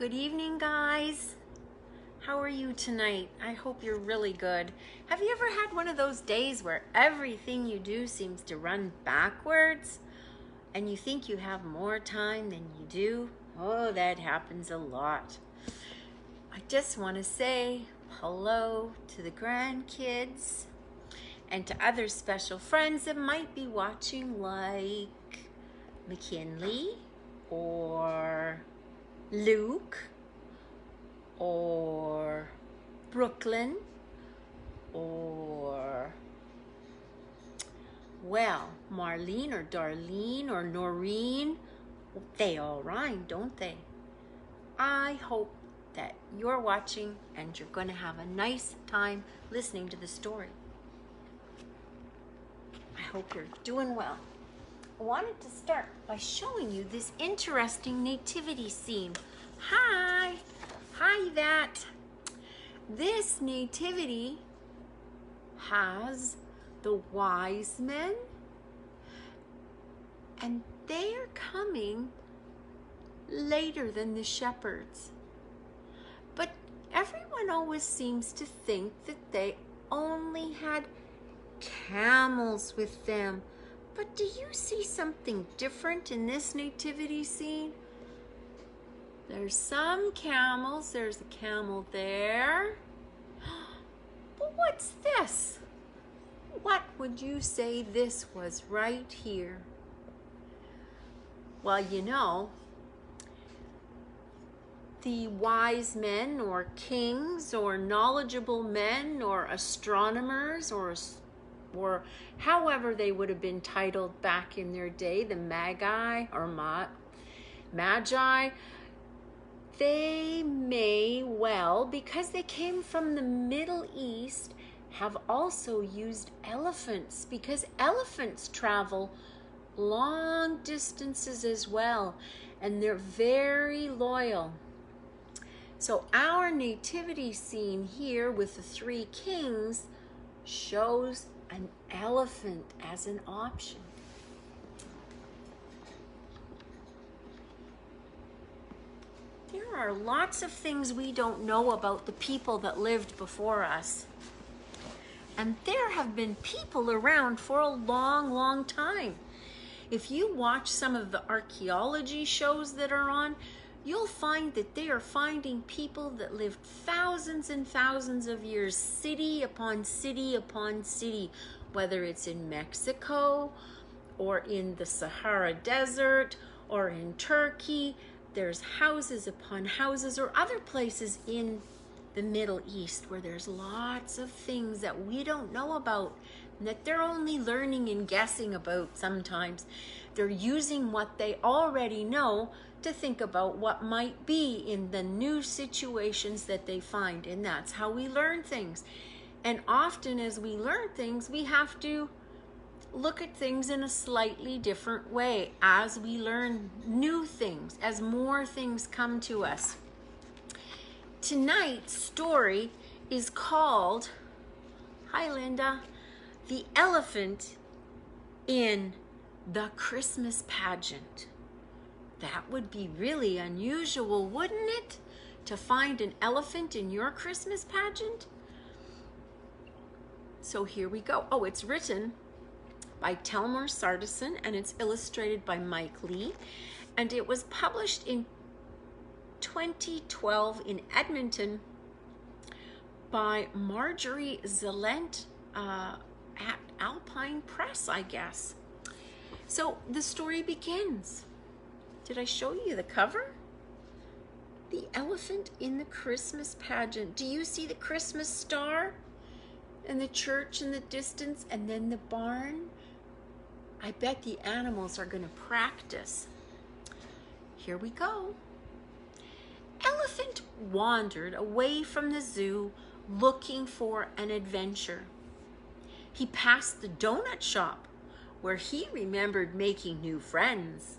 Good evening, guys. How are you tonight? I hope you're really good. Have you ever had one of those days where everything you do seems to run backwards and you think you have more time than you do? Oh, that happens a lot. I just want to say hello to the grandkids and to other special friends that might be watching, like McKinley or Luke or Brooklyn or, well, Marlene or Darlene or Noreen. They all rhyme, don't they? I hope that you're watching and you're going to have a nice time listening to the story. I hope you're doing well. I wanted to start by showing you this interesting nativity scene. Hi, Yvette. This nativity has the wise men, and they are coming later than the shepherds. But everyone always seems to think that they only had camels with them. But do you see something different in this nativity scene? There's some camels. There's a camel there. But what's this? What would you say this was right here? Well, you know, the wise men or kings or knowledgeable men or astronomers or however they would have been titled back in their day, the magi or magi, they may well, because they came from the Middle East, have also used elephants, because elephants travel long distances as well, and they're very loyal. So our nativity scene here with the three kings shows an elephant as an option. There are lots of things we don't know about the people that lived before us. And there have been people around for a long, long time. If you watch some of the archaeology shows that are on, you'll find that they are finding people that lived thousands and thousands of years, city upon city upon city, whether it's in Mexico or in the Sahara Desert or in Turkey. There's houses upon houses, or other places in the Middle East where there's lots of things that we don't know about and that they're only learning and guessing about sometimes. They're using what they already know to think about what might be in the new situations that they find, and that's how we learn things. And often as we learn things, we have to look at things in a slightly different way as we learn new things, as more things come to us. Tonight's story is called, hi Linda, The Elephant in the Christmas Pageant. That would be really unusual, wouldn't it? To find an elephant in your Christmas pageant? So here we go. Oh, it's written by Telmor Sartison and it's illustrated by Mike Lee. And it was published in 2012 in Edmonton by Marjorie Zalent at Alpine Press, I guess. So the story begins. Did I show you the cover? The elephant in the Christmas pageant. Do you see the Christmas star and the church in the distance and then the barn? I bet the animals are going to practice. Here we go. Elephant wandered away from the zoo looking for an adventure. He passed the donut shop where he remembered making new friends.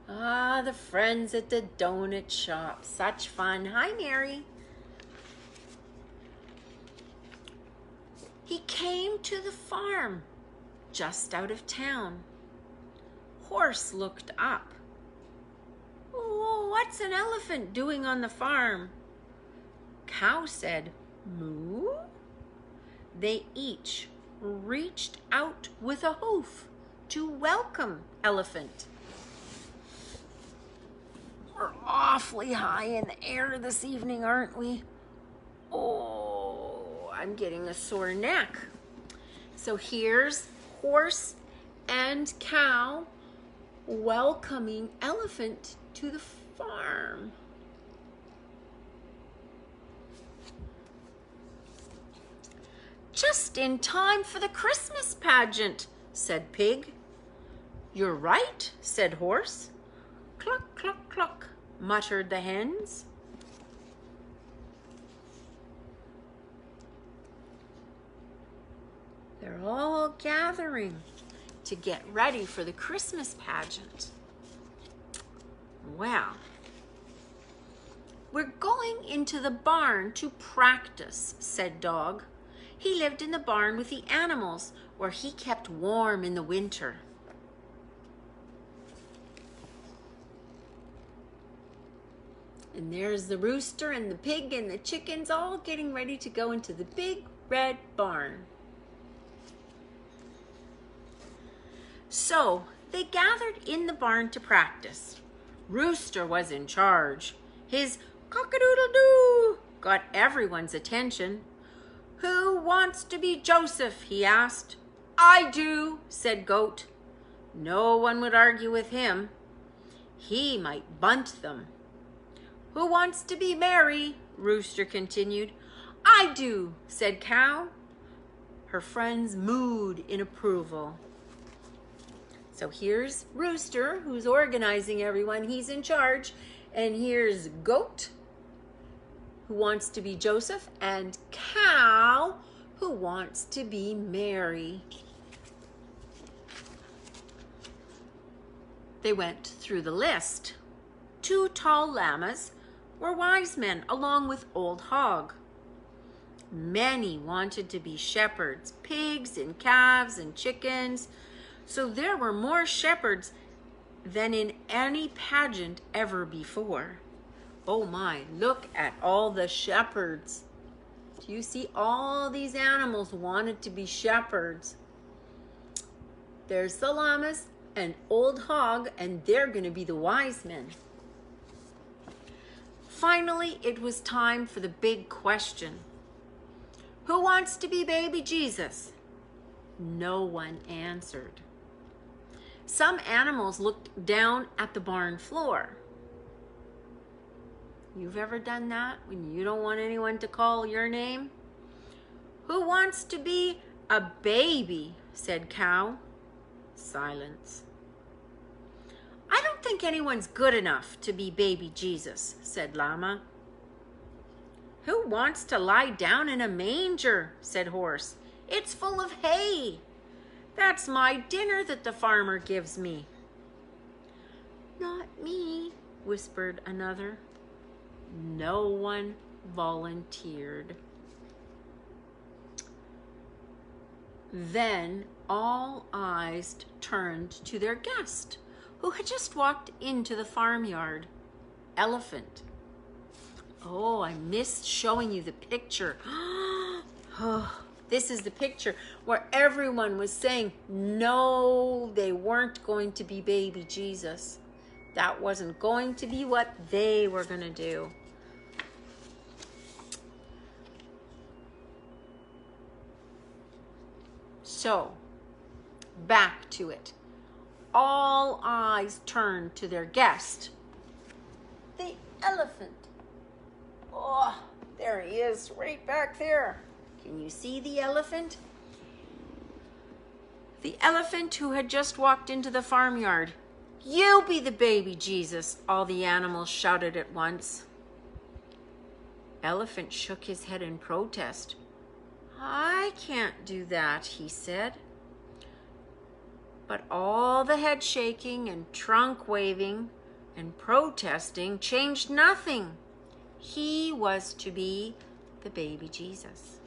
Ah, the friends at the donut shop. Such fun. Hi, Mary. He came to the farm just out of town. Horse looked up. "Oh, what's an elephant doing on the farm?" Cow said, "Moo." They each reached out with a hoof to welcome Elephant. We're awfully high in the air this evening, aren't we? Oh, I'm getting a sore neck. So here's Horse and Cow welcoming Elephant to the farm. "Just in time for the Christmas pageant," said Pig. "You're right," said Horse. "Cluck, cluck, cluck," muttered the hens. They're all gathering to get ready for the Christmas pageant. Well, "We're going into the barn to practice," said Dog. He lived in the barn with the animals where he kept warm in the winter. And there's the rooster and the pig and the chickens all getting ready to go into the big red barn. So they gathered in the barn to practice. Rooster was in charge. His cock-a-doodle-doo got everyone's attention. "Who wants to be Joseph?" he asked. "I do," said Goat. No one would argue with him. He might bunt them. "Who wants to be Mary?" Rooster continued. "I do," said Cow. Her friends mooed in approval. So here's Rooster, who's organizing everyone. He's in charge. And here's Goat, who wants to be Joseph, and Cow, who wants to be Mary. They went through the list. 2 tall llamas were wise men, along with Old Hog. Many wanted to be shepherds, pigs and calves and chickens. So there were more shepherds than in any pageant ever before. Oh my, look at all the shepherds. Do you see all these animals wanted to be shepherds? There's the llamas and Old Hog, and they're going to be the wise men. Finally, it was time for the big question. Who wants to be baby Jesus? No one answered. Some animals looked down at the barn floor. You've ever done that when you don't want anyone to call your name? Who wants to be a baby? Said Cow. Silence. I don't think anyone's good enough to be baby Jesus, said Llama. Who wants to lie down in a manger? Said Horse. It's full of hay. That's my dinner that the farmer gives me. Not me, whispered another. No one volunteered. Then all eyes turned to their guest, who had just walked into the farmyard. Elephant. Oh, I missed showing you the picture. Oh, this is the picture where everyone was saying, no, they weren't going to be baby Jesus. That wasn't going to be what they were going to do. So, back to it. All eyes turned to their guest, the elephant. Oh, there he is, right back there. Can you see the elephant? The elephant who had just walked into the farmyard. You be the baby Jesus, all the animals shouted at once. Elephant shook his head in protest. I can't do that, he said. But all the head shaking and trunk waving and protesting changed nothing. He was to be the baby Jesus.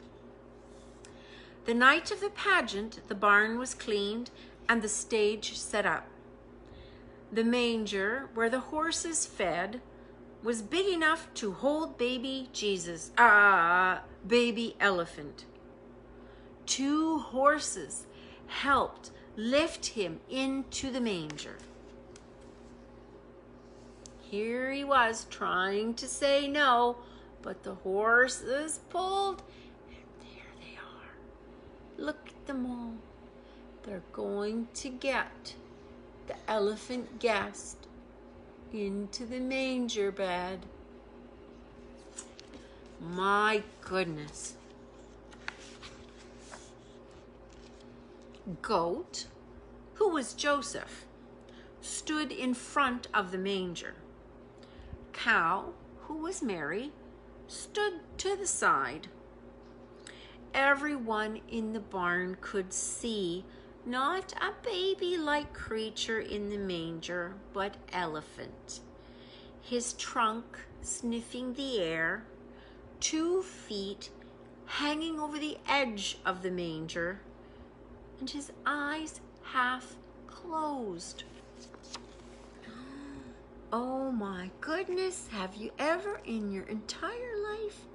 The night of the pageant, the barn was cleaned and the stage set up. The manger where the horses fed was big enough to hold baby Jesus, baby elephant. 2 horses helped lift him into the manger. Here he was trying to say no, but the horses pulled, and there they are. Look at them all. They're going to get the elephant guest into the manger bed. My goodness. Goat, who was Joseph, stood in front of the manger. Cow, who was Mary, stood to the side. Everyone in the barn could see not a baby-like creature in the manger, but elephant. His trunk sniffing the air, 2 feet hanging over the edge of the manger, and his eyes half closed. Oh my goodness, have you ever in your entire life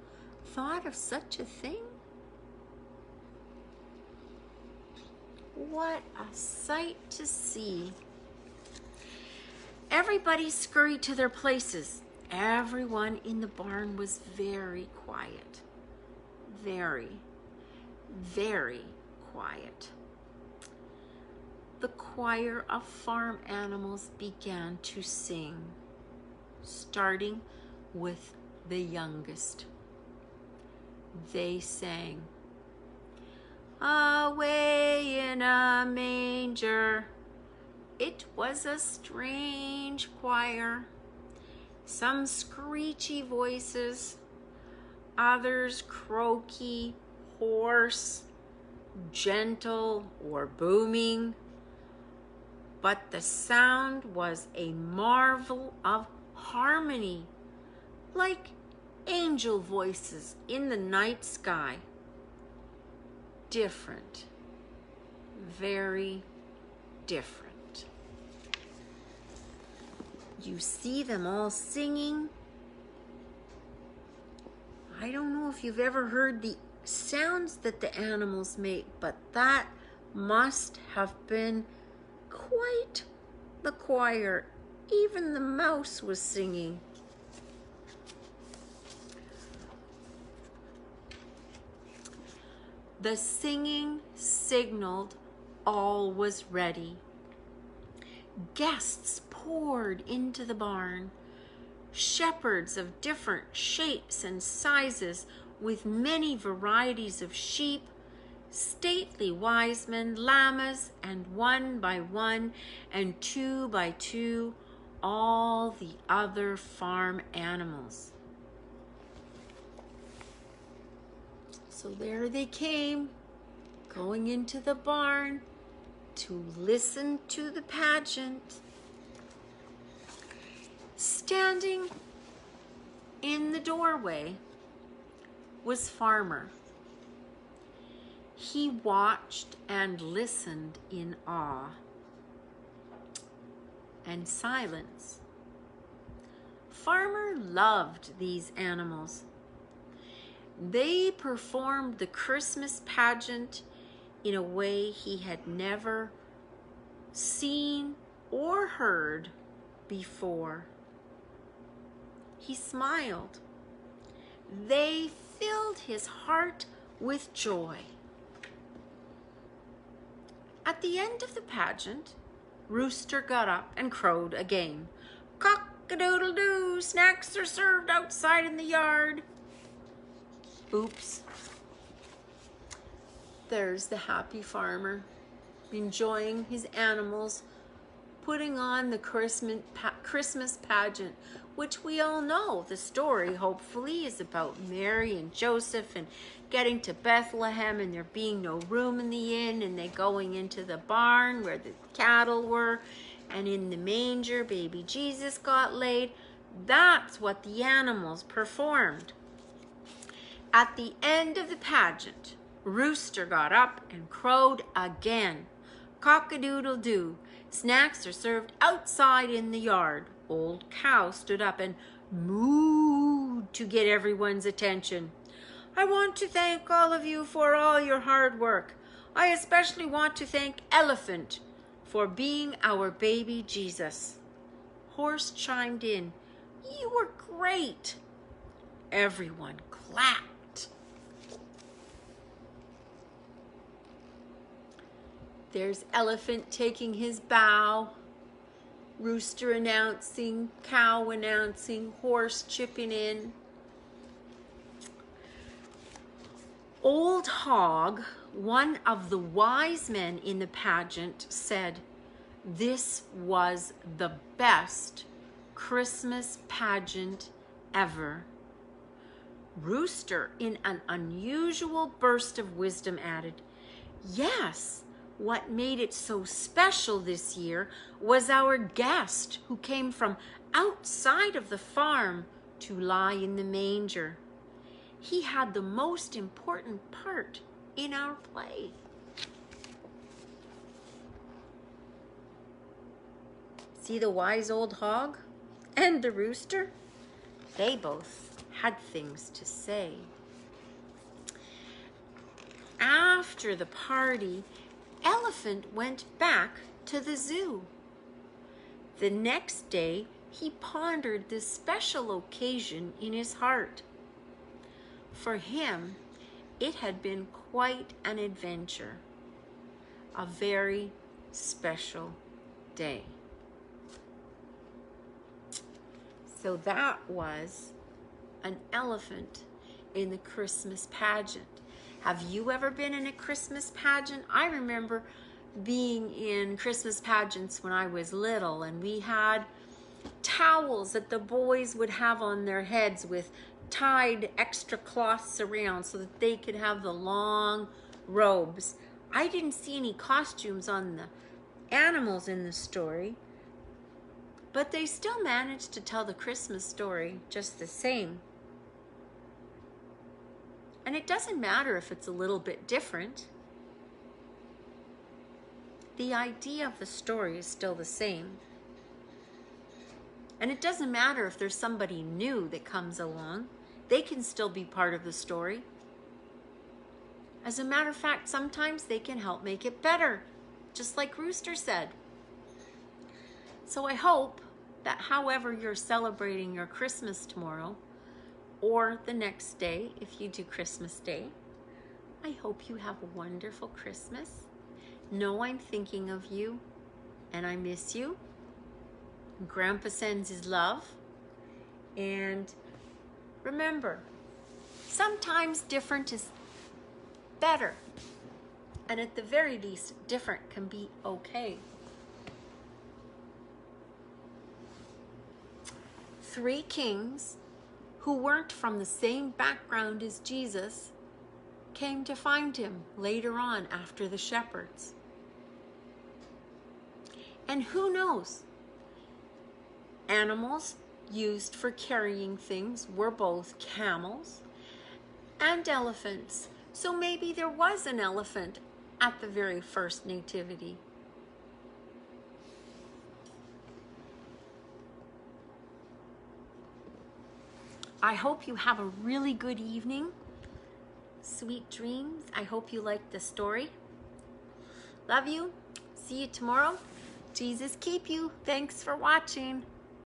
thought of such a thing? What a sight to see. Everybody scurried to their places. Everyone in the barn was very quiet. Very, very quiet. The choir of farm animals began to sing, starting with the youngest. They sang, "Away in a manger." It was a strange choir. Some screechy voices, others croaky, hoarse, gentle, or booming. But the sound was a marvel of harmony, like angel voices in the night sky. Different, very different. You see them all singing. I don't know if you've ever heard the sounds that the animals make, but that must have been quite the choir. Even the mouse was singing. The singing signaled all was ready. Guests poured into the barn. Shepherds of different shapes and sizes with many varieties of sheep, stately wise men, llamas, and 1 by 1 and 2 by 2, all the other farm animals. So there they came, going into the barn to listen to the pageant. Standing in the doorway was Farmer. He watched and listened in awe and silence. Farmer loved these animals. They performed the Christmas pageant in a way he had never seen or heard before. He smiled. They filled his heart with joy. At the end of the pageant, Rooster got up and crowed again. "Cock-a-doodle-doo, snacks are served outside in the yard." Oops. There's the happy farmer, enjoying his animals, putting on the Christmas pageant, which we all know the story hopefully is about Mary and Joseph and getting to Bethlehem and there being no room in the inn and they going into the barn where the cattle were, and in the manger baby Jesus got laid. That's what the animals performed. At the end of the pageant, Rooster got up and crowed again. "Cock-a-doodle-doo, Snacks are served outside in the yard. Old Cow stood up and mooed to get everyone's attention. I want to thank all of you for all your hard work. I especially want to thank Elephant for being our baby Jesus. Horse chimed in. You were great. Everyone clapped. There's Elephant taking his bow. Rooster announcing, Cow announcing, Horse chipping in. Old Hog, one of the wise men in the pageant, said, "This was the best Christmas pageant ever." Rooster, in an unusual burst of wisdom, added, "Yes, what made it so special this year was our guest who came from outside of the farm to lie in the manger. He had the most important part in our play." See the wise old hog and the rooster? They both had things to say. After the party, Elephant went back to the zoo. The next day, he pondered this special occasion in his heart. For him, it had been quite an adventure, a very special day. So that was an elephant in the Christmas pageant. Have you ever been in a Christmas pageant? I remember being in Christmas pageants when I was little, and we had towels that the boys would have on their heads with tied extra cloths around so that they could have the long robes. I didn't see any costumes on the animals in the story, but they still managed to tell the Christmas story just the same. And it doesn't matter if it's a little bit different. The idea of the story is still the same. And it doesn't matter if there's somebody new that comes along. They can still be part of the story. As a matter of fact, sometimes they can help make it better, just like Rooster said. So I hope that however you're celebrating your Christmas tomorrow, or the next day if you do Christmas Day, I hope you have a wonderful Christmas. Know I'm thinking of you and I miss you. Grandpa sends his love. And remember, sometimes different is better. And at the very least, different can be okay. 3 kings who weren't from the same background as Jesus came to find him later on after the shepherds. And who knows? Animals used for carrying things were both camels and elephants. So maybe there was an elephant at the very first nativity. I hope you have a really good evening. Sweet dreams. I hope you liked the story. Love you. See you tomorrow. Jesus keep you. Thanks for watching.